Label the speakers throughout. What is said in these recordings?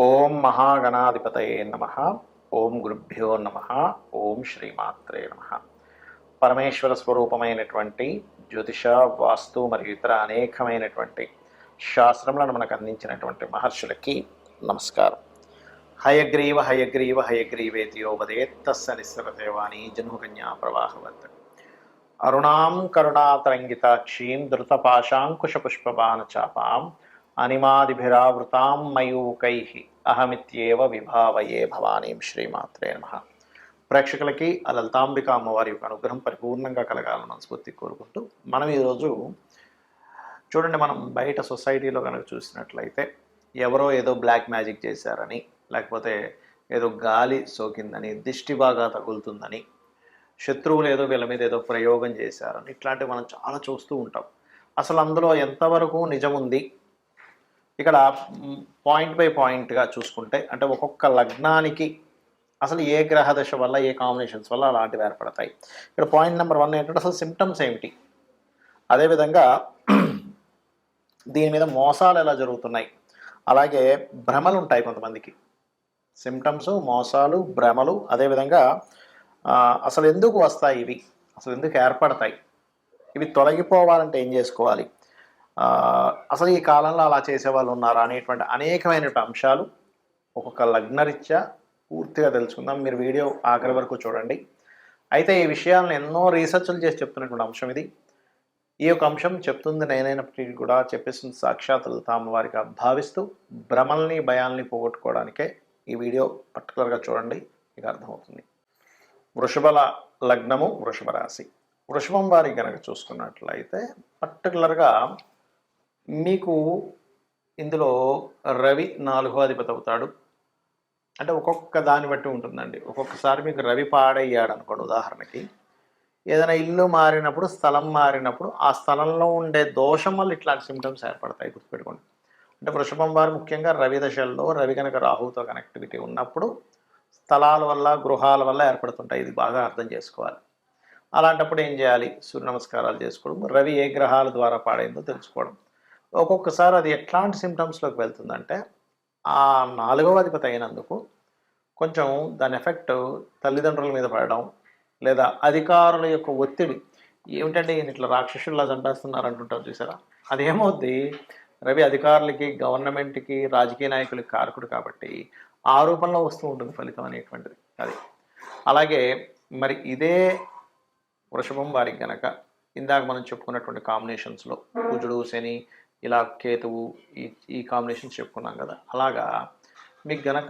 Speaker 1: ఓం మహాగణాధిపతయే నమ. ఓం గురుభ్యో నమ. ఓం శ్రీమాత్రే నమ. పరమేశ్వర స్వరూపమైనటువంటి జ్యోతిష, వాస్తు మరియు ఇతర అనేకమైనటువంటి శాస్త్రములను మనకు అందించినటువంటి మహర్షులకి నమస్కారం. హయగ్రీవ హయగ్రీవ హయగ్రీవేతియోపదేత్తస్స నిస్సరదేవాణి జన్మకన్యా ప్రవాహవత్. అరుణాం కరుణాతరంగితాక్షీం ధృతపాశాంకుశపుష్పబాణచాపాం అనిమాదిభిరావృతాం మయూకైః అహమిత్యేవ విభావయే భవానీం. శ్రీమాత్రే నమః. ప్రేక్షకులకి ఆ లలితాంబిక అమ్మవారి యొక్క అనుగ్రహం పరిపూర్ణంగా కలగాలని మనస్ఫూర్తి కోరుకుంటూ మనం ఈరోజు చూడండి, మనం బయట సొసైటీలో కనుక చూసినట్లయితే ఎవరో ఏదో బ్లాక్ మ్యాజిక్ చేశారని, లేకపోతే ఏదో గాలి సోకిందని, దిష్టి బాగా తగులుతుందని, శత్రువులు ఏదో వీళ్ళ మీద ఏదో ప్రయోగం చేశారని, ఇట్లాంటివి మనం చాలా చూస్తూ ఉంటాం. అసలు అందులో ఎంతవరకు నిజం ఉంది? ఇక్కడ పాయింట్ బై పాయింట్గా చూసుకుంటే, అంటే ఒక్కొక్క లగ్నానికి అసలు ఏ గ్రహ దశ వల్ల, ఏ కాంబినేషన్స్ వల్ల అలాంటివి ఏర్పడతాయి. ఇక్కడ పాయింట్ నెంబర్ 1 ఏంటంటే అసలు సిమ్టమ్స్ ఏమిటి, అదేవిధంగా దీని మీద మోసాలు ఎలా జరుగుతున్నాయి, అలాగే భ్రమలు ఉంటాయి కొంతమందికి. సిమ్టమ్స్, మోసాలు, భ్రమలు, అదేవిధంగా అసలు ఎందుకు వస్తాయి ఇవి, అసలు ఎందుకు ఏర్పడతాయి, ఇవి తొలగిపోవాలంటే ఏం చేసుకోవాలి, అసలు ఈ కాలంలో అలా చేసేవాళ్ళు ఉన్నారా అనేటువంటి అనేకమైనటువంటి అంశాలు ఒక్కొక్క లగ్నరీత్యా పూర్తిగా తెలుసుకుందాం. మీరు వీడియో ఆఖరి వరకు చూడండి. అయితే ఈ విషయాలను ఎన్నో రీసెర్చ్లు చేసి చెప్తున్నటువంటి అంశం ఇది. ఈ యొక్క అంశం చెప్తుంది నేనైనప్పటికీ కూడా చెప్పేస్తుంది సాక్షాత్ లలితామ్మ వారిగా భావిస్తూ భ్రమల్ని, భయాల్ని పోగొట్టుకోవడానికే ఈ వీడియో పర్టికులర్గా చూడండి, మీకు అర్థమవుతుంది. వృషభ లగ్నము, వృషభ రాశి. వృషభం వారి కనుక చూసుకున్నట్లయితే పర్టికులర్గా మీకు ఇందులో రవి 4వ అధిపతి అవుతాడు. అంటే ఒక్కొక్క దాన్ని బట్టి ఉంటుందండి. ఒక్కొక్కసారి మీకు రవి పాడయ్యాడు అనుకోండి, ఉదాహరణకి ఏదైనా ఇల్లు మారినప్పుడు, స్థలం మారినప్పుడు ఆ స్థలంలో ఉండే దోషం వల్ల ఇట్లాంటి సిమ్టమ్స్ ఏర్పడతాయి, గుర్తుపెట్టుకోండి. అంటే వృషభం వారు ముఖ్యంగా రవి దశల్లో, రవి కనుక రాహుతో కనెక్టివిటీ ఉన్నప్పుడు స్థలాల వల్ల, గృహాల వల్ల ఏర్పడుతుంటాయి. ఇది బాగా అర్థం చేసుకోవాలి. అలాంటప్పుడు ఏం చేయాలి? సూర్య నమస్కారాలు చేసుకోవడం, రవి ఏ గ్రహాల ద్వారా పాడైందో తెలుసుకోవడం. ఒక్కొక్కసారి అది ఎట్లాంటి సిమ్టమ్స్లోకి వెళ్తుందంటే, ఆ 4వ అధిపతి అయినందుకు కొంచెం దాని ఎఫెక్ట్ తల్లిదండ్రుల మీద పడడం, లేదా అధికారుల యొక్క ఒత్తిడి. ఏమిటంటే ఈయన ఇట్లా రాక్షసుల్లా చంపేస్తున్నారు అంటుంటారు చూసారా, అదేమవుద్ది, రవి అధికారులకి, గవర్నమెంట్కి, రాజకీయ నాయకులకి కారకుడు కాబట్టి ఆ రూపంలో వస్తూ ఉంటుంది ఫలితం అనేటువంటిది. అది అలాగే మరి ఇదే వృషభం వారికి గనక ఇందాక మనం చెప్పుకున్నటువంటి కాంబినేషన్స్లో కుజుడు, శని, ఇలా కేతువు, ఈ కాంబినేషన్స్ చెప్పుకున్నాం కదా, అలాగా మీకు గనక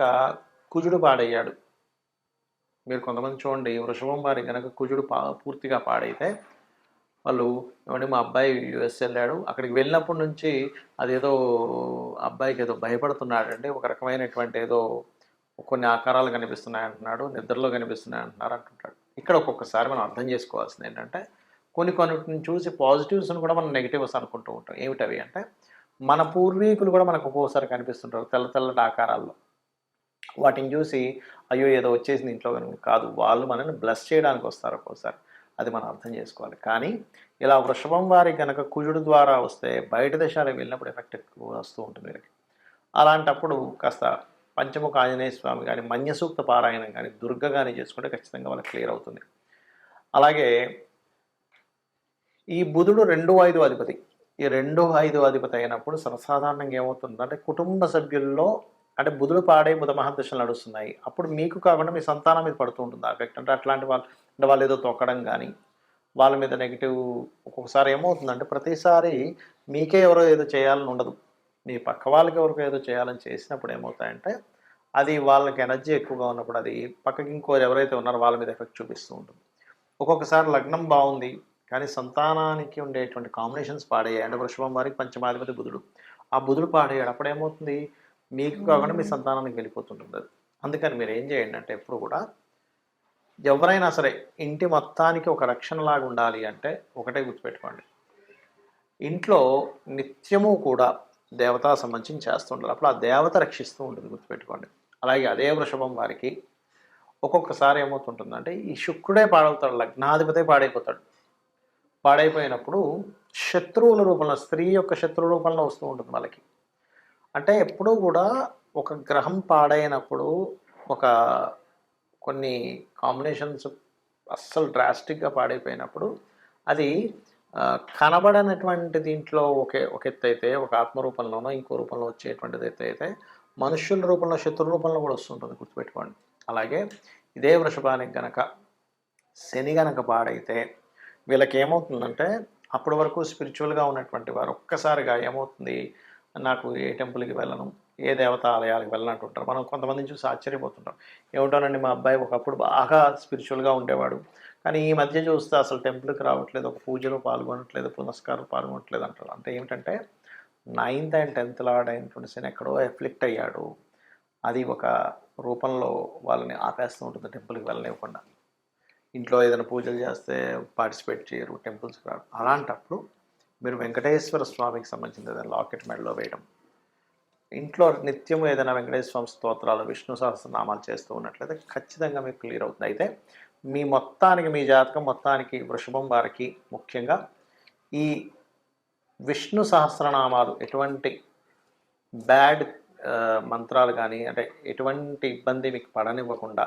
Speaker 1: కుజుడు పాడయ్యాడు. మీరు కొంతమంది చూడండి, వృషభం వారి గనక కుజుడు పూర్తిగా పాడైతే వాళ్ళు ఏమంటే మా అబ్బాయి యుఎస్ వెళ్ళాడు, అక్కడికి వెళ్ళినప్పటి నుంచి అదేదో అబ్బాయికి ఏదో భయపడుతున్నాడండి, ఒక రకమైనటువంటి ఏదో కొన్ని ఆకారాలు కనిపిస్తున్నాయి అంటున్నాడు, నిద్రలో కనిపిస్తున్నాయి అంటున్నారు అంటుంటాడు. ఇక్కడ ఒక్కొక్కసారి మనం అర్థం చేసుకోవాల్సింది ఏంటంటే, కొన్నిటిని చూసి పాజిటివ్స్ని కూడా మనం నెగిటివ్స్ అనుకుంటూ ఉంటాం. ఏమిటవి అంటే, మన పూర్వీకులు కూడా మనకు ఒక్కోసారి కనిపిస్తుంటారు తెల్ల తెల్లటి ఆకారాల్లో. వాటిని చూసి అయ్యో ఏదో వచ్చేసింది ఇంట్లో కనుక కాదు, వాళ్ళు మనల్ని బ్లెస్ చేయడానికి వస్తారు ఒక్కోసారి. అది మనం అర్థం చేసుకోవాలి. కానీ ఇలా వృషభం వారి కనుక కుజుడు ద్వారా వస్తే బయట దేశాలకు వెళ్ళినప్పుడు ఎఫెక్ట్ ఎక్కువ వస్తూ ఉంటుంది వీరికి. అలాంటప్పుడు కాస్త పంచముఖ ఆంజనేయ స్వామి కానీ, మన్య సూక్త పారాయణం కానీ, దుర్గ కానీ చేసుకుంటే ఖచ్చితంగా వాళ్ళకి క్లియర్ అవుతుంది. అలాగే ఈ బుధుడు 2-5 అధిపతి. ఈ 2-5 అధిపతి అయినప్పుడు సర్వసాధారణంగా ఏమవుతుందంటే, కుటుంబ సభ్యుల్లో అంటే బుధుడు పాడే బుధ మహాదశలు నడుస్తున్నాయి, అప్పుడు మీకు కాకుండా మీ సంతానం మీద పడుతూ ఉంటుంది ఆ ఎఫెక్ట్. అంటే అట్లాంటి వాళ్ళు, అంటే వాళ్ళు ఏదో తొక్కడం కానీ, వాళ్ళ మీద నెగిటివ్. ఒక్కొక్కసారి ఏమవుతుందంటే, ప్రతిసారి మీకే ఎవరో ఏదో చేయాలని ఉండదు, మీ పక్క వాళ్ళకి ఎవరికో ఏదో చేయాలని చేసినప్పుడు ఏమవుతాయంటే, అది వాళ్ళకి ఎనర్జీ ఎక్కువగా ఉన్నప్పుడు అది పక్కకి ఇంకో ఎవరైతే ఉన్నారో వాళ్ళ మీద ఎఫెక్ట్ చూపిస్తూ ఉంటుంది. ఒక్కొక్కసారి లగ్నం బాగుంది కానీ సంతానానికి ఉండేటువంటి కాంబినేషన్స్ పాడయ్యాయి. అంటే వృషభం వారికి పంచమాధిపతి బుధుడు, ఆ బుధుడు పాడయ్యాడు, అప్పుడు ఏమవుతుంది, మీకు కాకుండా మీ సంతానానికి వెళ్ళిపోతుంటుంది అది. అందుకని మీరు ఏం చేయండి అంటే, ఎప్పుడు కూడా ఎవరైనా సరే ఇంటి మొత్తానికి ఒక రక్షణలాగా ఉండాలి అంటే ఒకటే గుర్తుపెట్టుకోండి, ఇంట్లో నిత్యము కూడా దేవతా సంబంధించి చేస్తుండాలి, అప్పుడు ఆ దేవత రక్షిస్తూ ఉంటుంది, గుర్తుపెట్టుకోండి. అలాగే అదే వృషభం వారికి ఒక్కొక్కసారి ఏమవుతుంటుందంటే, ఈ శుక్రుడే పాడవుతాడు, లగ్నాధిపతే పాడైపోతాడు. పాడైపోయినప్పుడు శత్రువుల రూపంలో, స్త్రీ యొక్క శత్రువు రూపంలో వస్తూ ఉంటుంది వాళ్ళకి. అంటే ఎప్పుడూ కూడా ఒక గ్రహం పాడైనప్పుడు ఒక కొన్ని కాంబినేషన్స్ అస్సలు డ్రాస్టిక్గా పాడైపోయినప్పుడు అది కనబడనటువంటి దీంట్లో ఒక ఎత్తు అయితే ఒక ఆత్మ రూపంలోనో ఇంకో రూపంలో వచ్చేటువంటిది ఎత్తు అయితే మనుష్యుల రూపంలో శత్రు రూపంలో కూడా వస్తుంటుంది, గుర్తుపెట్టుకోండి. అలాగే ఇదే వృషభానికి గనక శని గనక పాడైతే వీళ్ళకి ఏమవుతుందంటే అప్పటి వరకు స్పిరిచువల్గా ఉన్నటువంటి వారు ఒక్కసారిగా ఏమవుతుంది, నాకు ఏ టెంపుల్కి వెళ్ళను, ఏ దేవతా ఆలయాలకు వెళ్ళనంటుంటారు. మనం కొంతమందిని చూసి ఆశ్చర్యపోతుంటాం. ఏమిటోనండి మా అబ్బాయి ఒకప్పుడు బాగా స్పిరిచువల్గా ఉండేవాడు, కానీ ఈ మధ్య చూస్తే అసలు టెంపుల్కి రావట్లేదు, ఒక పూజలో పాల్గొనట్లేదు, పునస్కారం పాల్గొనట్లేదు అంటారు. అంటే ఏమిటంటే 9th and 10th లార్డ్ అయినటువంటి శని ఎక్కడో ఎఫ్లిక్ట్ అయ్యాడు. అది ఒక రూపంలో వాళ్ళని ఆపేస్తూ ఉంటుంది, టెంపుల్కి వెళ్ళనివ్వకుండా. ఇంట్లో ఏదైనా పూజలు చేస్తే పార్టిసిపేట్ చేయరు, టెంపుల్స్కి రారు. అలాంటప్పుడు మీరు వెంకటేశ్వర స్వామికి సంబంధించిన ఏదైనా లాకెట్ మెడలో వేయడం, ఇంట్లో నిత్యం ఏదైనా వెంకటేశ్వర స్వామి స్తోత్రాలు, విష్ణు సహస్రనామాలు చేస్తూ ఉన్నట్లయితే ఖచ్చితంగా మీకు క్లియర్ అవుతుంది. అయితే మీ మొత్తానికి, మీ జాతకం మొత్తానికి వృషభం వారికి ముఖ్యంగా ఈ విష్ణు సహస్రనామాలు ఎటువంటి బ్యాడ్ మంత్రాలు కానీ, అంటే ఎటువంటి ఇబ్బంది మీకు పడనివ్వకుండా,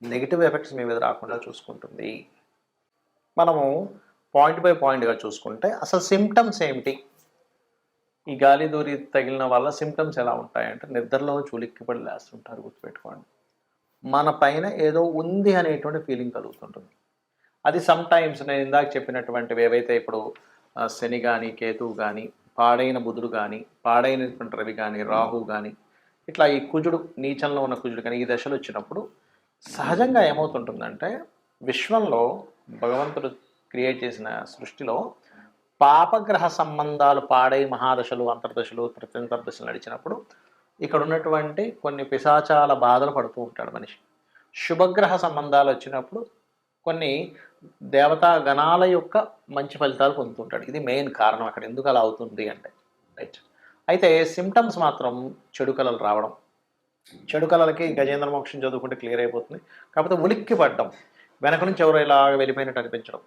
Speaker 1: నెగిటివ్ ఎఫెక్ట్స్ మీ మీద రాకుండా చూసుకుంటుంది. మనము పాయింట్ బై పాయింట్గా చూసుకుంటే అసలు సిమ్టమ్స్ ఏమిటి, ఈ గాలి దూరి తగిలిన వల్ల సిమ్టమ్స్ ఎలా ఉంటాయంటే నిద్రలో చులిక్కిపడి లేస్తుంటారు, గుర్తుపెట్టుకోండి. మన పైన ఏదో ఉంది అనేటువంటి ఫీలింగ్ కలుగుతుంటుంది. అది సమ్ టైమ్స్ నేను ఇందాక చెప్పినటువంటివి ఏవైతే ఇప్పుడు శని కానీ, కేతువు కానీ, పాడైన బుధుడు కానీ, పాడైనటువంటి రవి కానీ, రాహు కానీ, ఇట్లా ఈ కుజుడు, నీచంలో ఉన్న కుజుడు కానీ ఈ దశలు వచ్చినప్పుడు సహజంగా ఏమవుతుంటుందంటే విశ్వంలో భగవంతుడు క్రియేట్ చేసిన సృష్టిలో పాపగ్రహ సంబంధాలు పాడై మహాదశలు, అంతర్దశలు, ప్రత్యంతర్దశలు నడిచినప్పుడు ఇక్కడ ఉన్నటువంటి కొన్ని పిశాచాల బాధలు పడుతూ ఉంటాడు మనిషి. శుభగ్రహ సంబంధాలు వచ్చినప్పుడు కొన్ని దేవతా గణాల యొక్క మంచి ఫలితాలు పొందుతుంటాడు. ఇది మెయిన్ కారణం అక్కడ ఎందుకు అలా అవుతుంది అంటే. రైట్. అయితే సిమ్టమ్స్ మాత్రం చెడు కళలు రావడం, చెడు కళలకి గజేంద్ర మోక్షం చదువుకుంటే క్లియర్ అయిపోతుంది. కాకపోతే ఉలిక్కి పడ్డం, వెనక నుంచి ఎవరో ఇలా వెళ్ళిపోయినట్టు అనిపించడం,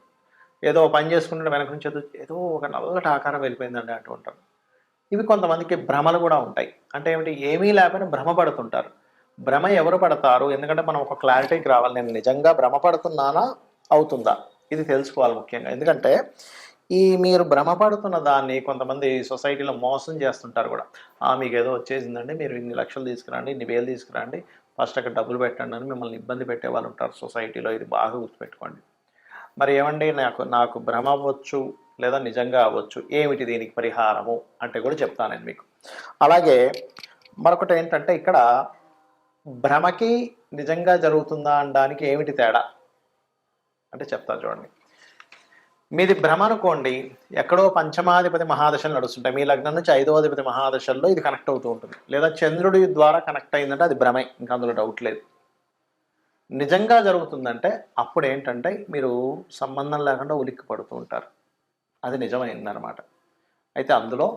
Speaker 1: ఏదో పని చేసుకుంటే వెనక నుంచి ఏదో ఒక నల్లటి ఆకారం వెళ్ళిపోయిందండి అంటూ ఉంటారు. ఇవి కొంతమందికి భ్రమలు కూడా ఉంటాయి. అంటే ఏమిటి, ఏమీ లేకపోయినా భ్రమ పడుతుంటారు. భ్రమ ఎవరు పడతారు, ఎందుకంటే మనం ఒక క్లారిటీకి రావాలి, నేను నిజంగా భ్రమ పడుతున్నానా అవుతుందా ఇది తెలుసుకోవాలి ముఖ్యంగా. ఎందుకంటే ఈ మీరు భ్రమపడుతున్న దాన్ని కొంతమంది సొసైటీలో మోసం చేస్తుంటారు కూడా. మీకు ఏదో వచ్చేసిందండి, మీరు ఇన్ని లక్షలు తీసుకురండి, ఇన్ని వేలు తీసుకురండి, ఫస్ట్ అక్కడ డబ్బులు పెట్టండి అని మిమ్మల్ని ఇబ్బంది పెట్టే వాళ్ళు ఉంటారు సొసైటీలో. ఇది బాగా గుర్తుపెట్టుకోండి. మరి ఏమండి, నాకు భ్రమ అవ్వచ్చు లేదా నిజంగా అవ్వచ్చు, ఏమిటి దీనికి పరిహారము అంటే కూడా చెప్తాను నేను మీకు. అలాగే మరొకటి ఏంటంటే ఇక్కడ భ్రమకి నిజంగా జరుగుతుందా అనడానికి ఏమిటి తేడా అంటే చెప్తాను చూడండి. మీది భ్రమ అనుకోండి, ఎక్కడో పంచమాధిపతి మహాదశలు నడుస్తుంటాయి, మీ లగ్నం నుంచి 5వ అధిపతి మహాదశల్లో ఇది కనెక్ట్ అవుతూ ఉంటుంది, లేదా చంద్రుడి ద్వారా కనెక్ట్ అయిందంటే అది భ్రమే, ఇంకా అందులో డౌట్ లేదు. నిజంగా జరుగుతుందంటే అప్పుడు ఏంటంటే మీరు సంబంధం లేకుండా ఉలిక్కి పడుతూ ఉంటారు, అది నిజమైందనమాట. అయితే అందులో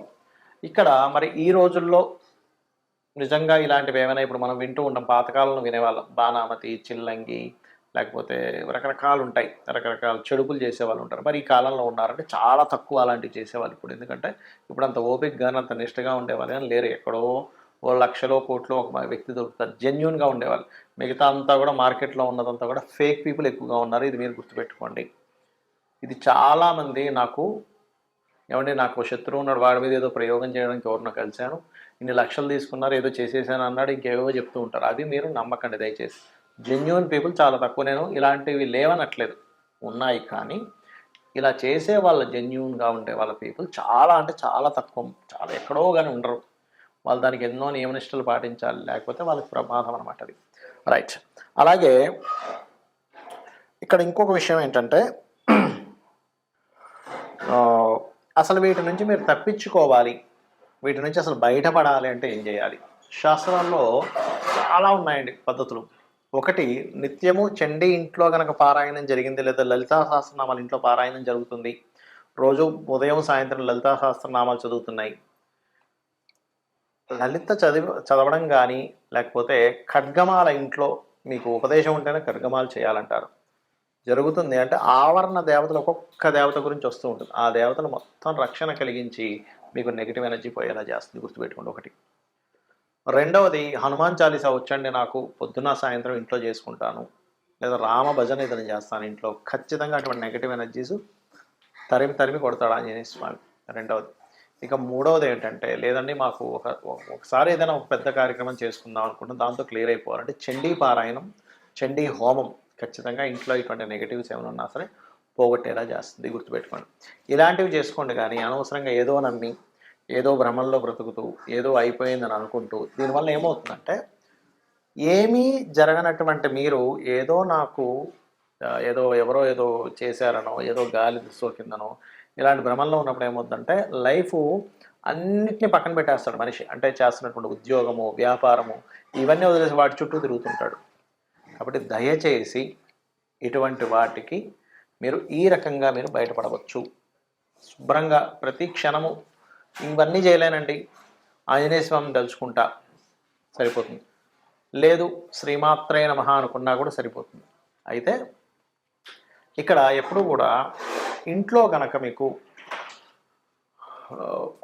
Speaker 1: ఇక్కడ మరి ఈ రోజుల్లో నిజంగా ఇలాంటివి ఏమైనా ఇప్పుడు మనం వింటూ ఉంటాం, పాతకాలంలో వినేవాళ్ళం, బాణామతి, చిల్లంగి, లేకపోతే రకరకాలు ఉంటాయి, రకరకాల చెడుపులు చేసేవాళ్ళు ఉంటారు. మరి ఈ కాలంలో ఉన్నారంటే చాలా తక్కువ అలాంటివి చేసేవాళ్ళు ఇప్పుడు. ఎందుకంటే ఇప్పుడు అంత ఓపిక కానీ అంత నిష్టగా ఉండేవాళ్ళు కానీ లేరు. ఎక్కడో ఓ లక్షలో కోట్లో ఒక వ్యక్తి దొరుకుతారు జెన్యూన్గా ఉండేవాళ్ళు. మిగతా అంతా కూడా మార్కెట్లో ఉన్నదంతా కూడా ఫేక్ పీపుల్ ఎక్కువగా ఉన్నారు, ఇది మీరు గుర్తుపెట్టుకోండి. ఇది చాలామంది నాకు శత్రువు ఉన్నాడు, వాడి మీద ఏదో ప్రయోగం చేయడానికి ఎవరినో కలిశాను, ఇన్ని లక్షలు తీసుకున్నారు, ఏదో చేసేసాను అన్నాడు, ఇంకేవో చెప్తూ ఉంటారు. అది మీరు నమ్మకండి దయచేసి. జెన్యూన్ పీపుల్ చాలా తక్కువ. నేను ఇలాంటివి లేవనట్లేదు, ఉన్నాయి, కానీ ఇలా చేసే వాళ్ళ జెన్యూన్గా ఉండే వాళ్ళ పీపుల్ చాలా అంటే చాలా తక్కువ, చాలా ఎక్కడో కానీ ఉండరు. వాళ్ళు దానికి ఎన్నో నియమనిష్టలు పాటించాలి, లేకపోతే వాళ్ళకి ప్రమాదం అనమాట అది. రైట్. అలాగే ఇక్కడ ఇంకొక విషయం ఏంటంటే అసలు వీటి నుంచి మీరు తప్పించుకోవాలి, వీటి నుంచి అసలు బయటపడాలి అంటే ఏం చేయాలి? శాస్త్రాల్లో చాలా ఉన్నాయండి పద్ధతులు. ఒకటి, నిత్యము చండీ ఇంట్లో కనుక పారాయణం జరిగింది, లేదా లలితా సహస్రనామాలు ఇంట్లో పారాయణం జరుగుతుంది, రోజు ఉదయం సాయంత్రం లలితా సహస్రనామాలు చదువుతున్నాయి, లలిత చదవడం కానీ, లేకపోతే ఖడ్గమాల ఇంట్లో మీకు ఉపదేశం ఉంటేనే ఖడ్గమాలు చేయాలంటారు. జరుగుతుంది అంటే ఆవరణ దేవతలు ఒక్కొక్క దేవత గురించి వస్తూ ఉంటుంది, ఆ దేవతలు మొత్తం రక్షణ కలిగించి మీకు నెగిటివ్ ఎనర్జీ పోయేలా చేస్తుంది, గుర్తుపెట్టుకోండి. ఒకటి. రెండవది హనుమాన్ చాలీసా వచ్చండి నాకు, పొద్దున, సాయంత్రం ఇంట్లో చేసుకుంటాను. లేదా రామ భజన ఏదైనా చేస్తాను ఇంట్లో. ఖచ్చితంగా అటువంటి నెగెటివ్ ఎనర్జీస్ తరిమి తరిమి కొడతాడు ఆంజనేయ స్వామి. రెండవది. ఇక మూడవదేంటంటే, లేదండి మాకు ఒకసారి ఏదైనా ఒక పెద్ద కార్యక్రమం చేసుకుందాం అనుకుంటాం, దాంతో క్లియర్ అయిపోవాలంటే చండీ పారాయణం, చండీ హోమం ఖచ్చితంగా ఇంట్లో ఇటువంటి నెగెటివ్స్ ఏమైనా ఉన్నా సరే పోగొట్టేలా చేస్తుంది, గుర్తుపెట్టుకోండి. ఇలాంటివి చేసుకోండి కానీ అనవసరంగా ఏదో నమ్మి, ఏదో భ్రమంలో బ్రతుకుతూ, ఏదో అయిపోయిందని అనుకుంటూ, దీనివల్ల ఏమవుతుందంటే ఏమీ జరగనటువంటి మీరు ఏదో నాకు ఏదో ఎవరో ఏదో చేశారనో, ఏదో గాలి సోకిందనో, ఇలాంటి భ్రమంలో ఉన్నప్పుడు ఏమవుద్దంటే లైఫు అన్నిటిని పక్కన పెట్టేస్తాడు మనిషి. అంటే చేస్తున్నటువంటి ఉద్యోగము, వ్యాపారము ఇవన్నీ వదిలేసి వాటి చుట్టూ తిరుగుతుంటాడు. కాబట్టి దయచేసి ఇటువంటి వాటికి మీరు ఈ రకంగా మీరు బయటపడవచ్చు. శుభ్రంగా ప్రతి క్షణము ఇవన్నీ చేయలేనండి, ఆంజనేయ స్వామిని తలుచుకుంటా సరిపోతుంది. లేదు శ్రీమాత్రే నమః అనుకున్నా కూడా సరిపోతుంది. అయితే ఇక్కడ ఎప్పుడూ కూడా ఇంట్లో కనుక మీకు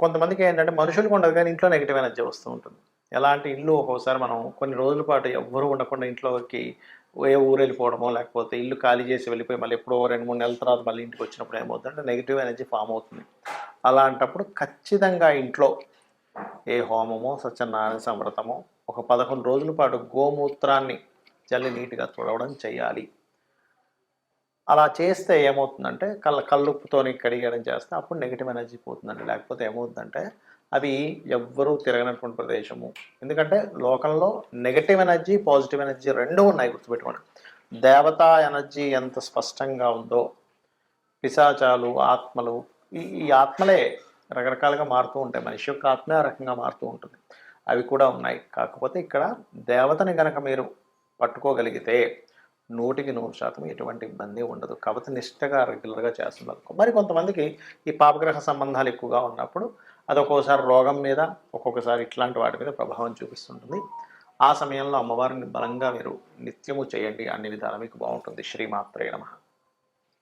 Speaker 1: కొంతమందికి ఏంటంటే మనుషులకు ఉండదు కానీ ఇంట్లో నెగిటివ్ ఎనర్జీ వస్తూ ఉంటుంది. ఎలాంటి ఇల్లు ఒక్కోసారి మనం కొన్ని రోజుల పాటు ఎవ్వరూ ఉండకుండా ఇంట్లోకి ఏ ఊరు వెళ్ళిపోవడమో, లేకపోతే ఇల్లు ఖాళీ చేసి వెళ్ళిపోయి మళ్ళీ ఎప్పుడో 2-3 నెలల తర్వాత మళ్ళీ ఇంటికి వచ్చినప్పుడు ఏమవుతుందంటే నెగిటివ్ ఎనర్జీ ఫామ్ అవుతుంది. అలాంటప్పుడు ఖచ్చితంగా ఇంట్లో ఏ హోమమో, సత్యనారాయణ సంవ్రతమో ఒక 11 రోజుల పాటు గోమూత్రాన్ని చల్లి నీట్గా తుడవడం చేయాలి. అలా చేస్తే ఏమవుతుందంటే కల్లుప్పుతోని కడిగడం చేస్తే అప్పుడు నెగిటివ్ ఎనర్జీ పోతుందండి. లేకపోతే ఏమవుతుందంటే అవి ఎవ్వరూ తిరగనటువంటి ప్రదేశము. ఎందుకంటే లోకంలో నెగటివ్ ఎనర్జీ, పాజిటివ్ ఎనర్జీ 2 ఉన్నాయి, గుర్తుపెట్టుకోండి. దేవతా ఎనర్జీ ఎంత స్పష్టంగా ఉందో పిశాచాలు, ఆత్మలు ఈ ఆత్మలే రకరకాలుగా మారుతూ ఉంటాయి. మనిషి యొక్క ఆత్మే ఆ రకంగా మారుతూ ఉంటుంది. అవి కూడా ఉన్నాయి. కాకపోతే ఇక్కడ దేవతని గనక మీరు పట్టుకోగలిగితే 100% ఎటువంటి ఇబ్బంది ఉండదు. కాకపోతే నిష్టగా రెగ్యులర్గా చేస్తున్నారు. మరి కొంతమందికి ఈ పాపగ్రహ సంబంధాలు ఎక్కువగా ఉన్నప్పుడు అది ఒక్కోసారి రోగం మీద, ఒక్కొక్కసారి ఇట్లాంటి వాటి మీద ప్రభావం చూపిస్తుంటుంది. ఆ సమయంలో అమ్మవారిని బలంగా మీరు నిత్యము చేయండి. అన్ని విధాలా మీకు బాగుంటుంది. శ్రీమాత్రే నమః.